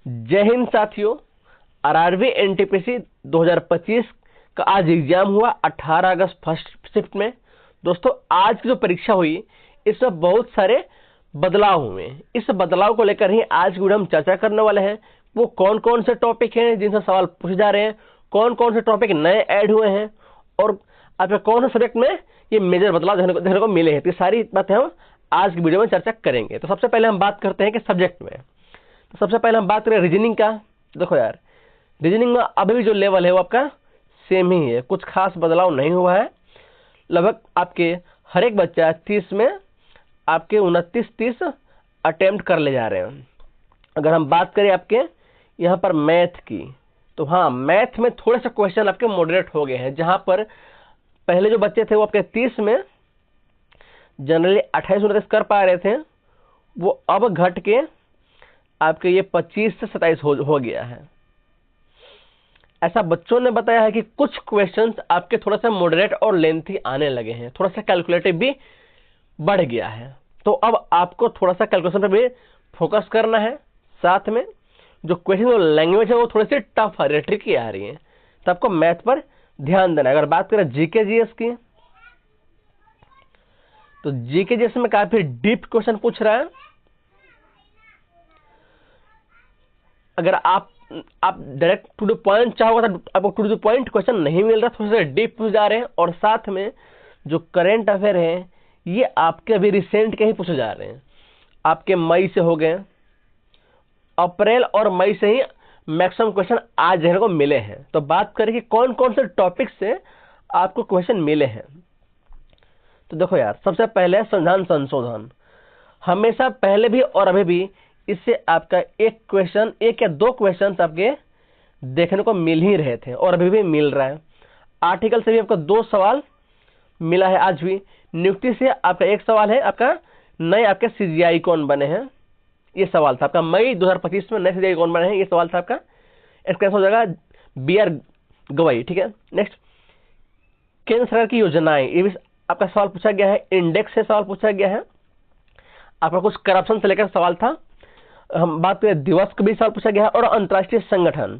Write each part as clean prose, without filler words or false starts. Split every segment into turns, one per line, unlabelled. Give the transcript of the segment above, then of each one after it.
जय हिंद साथियों। RRB NTPC 2025 का आज एग्जाम हुआ 18 अगस्त फर्स्ट शिफ्ट में। दोस्तों आज की जो परीक्षा हुई इसमें बहुत सारे बदलाव हुए। इस बदलाव को लेकर ही आज की वीडियो हम चर्चा करने वाले हैं। वो कौन कौन से टॉपिक हैं जिनसे सवाल पूछे जा रहे हैं, कौन कौन से टॉपिक नए ऐड हुए हैं और आपके कौन से सब्जेक्ट में ये मेजर बदलाव देखने को मिले हैं। तो सारी बातें हम आज की वीडियो में चर्चा करेंगे। तो सबसे पहले हम बात करते हैं कि सब्जेक्ट में। तो सबसे पहले हम बात करें रीजनिंग का। देखो यार, रीजनिंग में अभी भी जो लेवल है वो आपका सेम ही है, कुछ खास बदलाव नहीं हुआ है। लगभग आपके हर एक बच्चा 30 में आपके 29-30 अटेम्प्ट कर ले जा रहे हैं। अगर हम बात करें आपके यहाँ पर मैथ की, तो हाँ, मैथ में थोड़े से क्वेश्चन आपके मॉडरेट हो गए हैं। जहाँ पर पहले जो बच्चे थे वो आपके 30 में जनरली 28-29 कर पा रहे थे, वो अब घट के आपके ये 25 से 27 हो गया है। ऐसा बच्चों ने बताया है कि कुछ क्वेश्चंस आपके थोड़ा सा मॉडरेट और लेंथी आने लगे हैं, थोड़ा सा कैलकुलेटिव भी बढ़ गया है। तो अब आपको थोड़ा सा कैलकुलेशन पर भी फोकस करना है। साथ में जो क्वेश्चन लैंग्वेज है वो थोड़ी सी टफ है, ट्रिकी आ रही है, तो आपको मैथ पर ध्यान देना है। अगर बात करें जीके जीएस की, तो जीके जीएस में काफी डीप क्वेश्चन पूछ रहा है। अगर आप डायरेक्ट टू द पॉइंट चाहोगे तो आपको टू द पॉइंट क्वेश्चन नहीं मिल रहा, थोड़े से डीप पूछ जा रहे हैं। और साथ में जो करंट अफेयर है ये आपके अभी रिसेंट के ही पूछे जा रहे हैं। आपके मई से हो गए, अप्रैल और मई से ही मैक्सिमम क्वेश्चन आज देखने को मिले हैं। तो बात करें कि कौन कौन से टॉपिक से आपको क्वेश्चन मिले हैं। तो देखो यार, सबसे पहले संविधान संशोधन। हमेशा पहले भी और अभी भी इससे आपका एक या दो क्वेश्चन आपके देखने को मिल ही रहे थे और अभी भी मिल रहा है। आर्टिकल से भी आपको 2 सवाल मिला है आज भी। नियुक्ति से आपका 1 सवाल है, आपका नए आपके सीजीआई कौन बने हैं, ये सवाल था आपका। मई 2025 में नए सीजीआई कौन बने हैं, ये सवाल था आपका। इसका आंसर हो जाएगा BR गवई। ठीक है, नेक्स्ट, केंद्र सरकार की योजनाएं, ये भी आपका सवाल पूछा गया है। इंडेक्स से सवाल पूछा गया है। आपका कुछ करप्शन से लेकर सवाल था। हम बात करें दिवस का भी सवाल पूछा गया है और अंतर्राष्ट्रीय संगठन,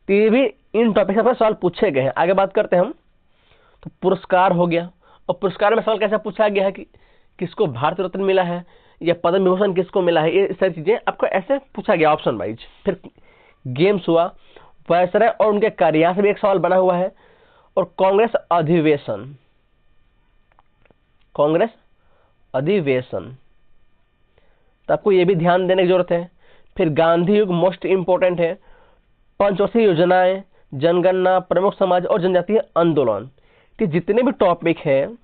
तो ये भी इन टॉपिक पर सवाल पूछे गए हैं। आगे बात करते हैं हम, तो पुरस्कार हो गया। और पुरस्कार में सवाल कैसा पूछा गया है कि किसको भारत रत्न मिला है या पद्म विभूषण किसको मिला है, ये सारी चीजें आपको ऐसे पूछा गया ऑप्शन वाइज। फिर गेम्स हुआ, वायसराय और उनके कार्य से भी एक सवाल बना हुआ है। और कांग्रेस अधिवेशन, तो आपको ये भी ध्यान देने की जरूरत है। फिर गांधी युग मोस्ट इंपोर्टेंट है। पंचवर्षीय योजनाएं, जनगणना, प्रमुख समाज और जनजातीय आंदोलन, कि जितने भी टॉपिक हैं,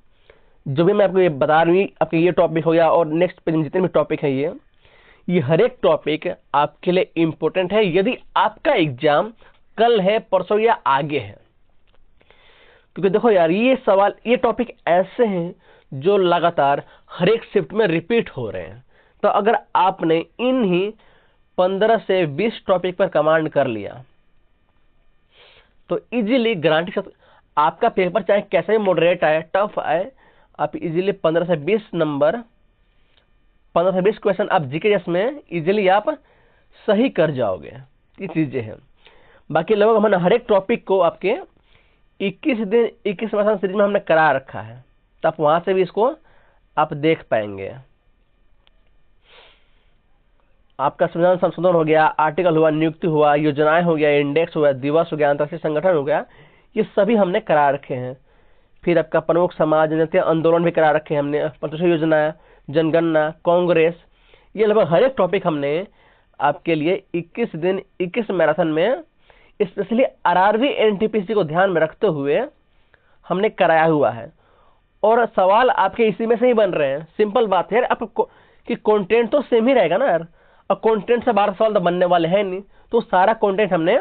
जो भी मैं आपको ये बता रही हूँ, आपके ये टॉपिक हो गया और नेक्स्ट पेज में जितने भी टॉपिक है ये हर एक टॉपिक आपके लिए इंपॉर्टेंट है यदि आपका एग्जाम कल है, परसों या आगे है। क्योंकि देखो यार, ये सवाल, ये टॉपिक ऐसे हैं जो लगातार हर एक शिफ्ट में रिपीट हो रहे हैं। तो अगर आपने इन ही 15 से 20 टॉपिक पर कमांड कर लिया तो इजीली गारंटी आपका पेपर चाहे कैसे भी मॉडरेट आए, टफ आए, आप इजीली 15 से 20 क्वेश्चन आप जीके में इजीली आप सही कर जाओगे। ये चीजें हैं। बाकी लगभग हमने हर एक टॉपिक को आपके 21 मैथन सीरीज में हमने करा रखा है, तो आप वहां से भी इसको आप देख पाएंगे। आपका संविधान संशोधन हो गया, आर्टिकल हुआ, नियुक्ति हुआ, योजनाएं हो गया, इंडेक्स हुआ, दिवस हो गया, अंतर्राष्ट्रीय संगठन हो गया, ये सभी हमने करा रखे हैं। फिर आपका प्रमुख समाज, जनजातीय आंदोलन भी करा रखे हैं हमने, पंचवर्षीय योजना, जनगणना, कांग्रेस, ये लगभग हर एक टॉपिक हमने आपके लिए 21 दिन 21 मैराथन में स्पेशली आरआरबी एनटीपीसी को ध्यान में रखते हुए हमने कराया हुआ है। और सवाल आपके इसी में से ही बन रहे हैं। सिंपल बात है यार, आपको कि कंटेंट तो सेम ही रहेगा ना यार, और कंटेंट से 12 सवाल तो बनने वाले हैं नहीं, तो सारा कंटेंट हमने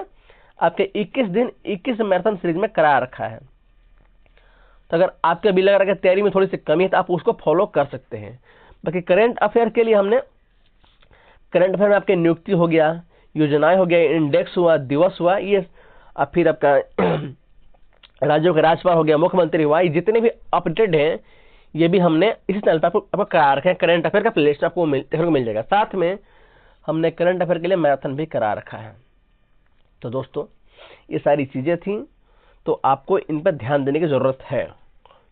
आपके 21 दिन 21 मैराथन सीरीज में करा रखा है। तो अगर आपके अभी लग रहा है कि तैयारी में थोड़ी सी कमी है तो आप उसको फॉलो कर सकते हैं। बाकी करंट अफेयर के लिए हमने करंट अफेयर में आपके नियुक्ति हो गया, योजनाएं हो गया, इंडेक्स हुआ, दिवस हुआ, ये फिर आपका राज्यों के राज्यपाल हो गया, मुख्यमंत्री हुआ, ये जितने भी अपडेटेड हैं ये भी हमने इसी चैनल पर आपको करा रखे हैं। करंट अफेयर का प्लेलिस्ट आपको देखने को मिल जाएगा। साथ में हमने करंट अफेयर के लिए मैराथन भी करा रखा है। तो दोस्तों ये सारी चीजें थी, तो आपको इन पर ध्यान देने की जरूरत है,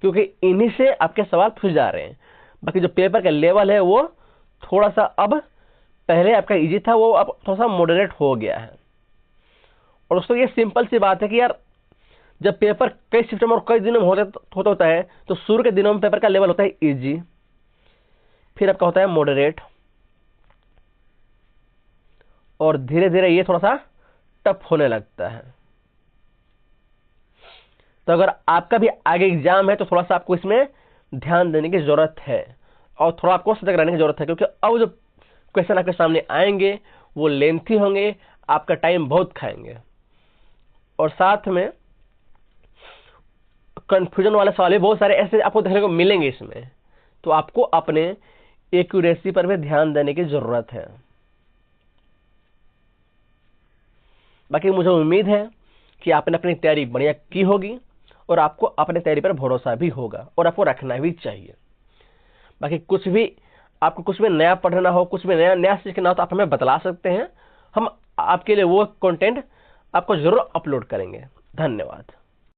क्योंकि इन्हीं से आपके सवाल पूछे जा रहे हैं। बाकी जो पेपर का लेवल है वो थोड़ा सा अब, पहले आपका इजी था, वो अब थोड़ा सा मॉडरेट हो गया है। और दोस्तों ये सिंपल सी बात है कि यार जब पेपर कई शिफ्ट में और कई दिनों में होता है, तो शुरू के दिनों में पेपर का लेवल होता है इजी, फिर आपका होता है मॉडरेट, और धीरे धीरे ये थोड़ा सा टफ होने लगता है। तो अगर आपका भी आगे एग्जाम है तो थोड़ा सा आपको इसमें ध्यान देने की जरूरत है, और थोड़ा आपको सतर्क रहने की जरूरत है, क्योंकि अब जो क्वेश्चन आपके सामने आएंगे वो लेंथी होंगे, आपका टाइम बहुत खाएंगे, और साथ में कंफ्यूजन वाले सवाल भी बहुत सारे ऐसे आपको देखने को मिलेंगे इसमें। तो आपको अपने एक्यूरेसी पर भी ध्यान देने की जरूरत है। बाकी मुझे उम्मीद है कि आपने अपनी तैयारी बढ़िया की होगी, और आपको अपने तैयारी पर भरोसा भी होगा, और आपको रखना भी चाहिए। बाकी कुछ भी आपको कुछ भी नया पढ़ना हो, कुछ भी नया सीखना हो, तो आप हमें बतला सकते हैं, हम आपके लिए वो कंटेंट आपको जरूर अपलोड करेंगे। धन्यवाद।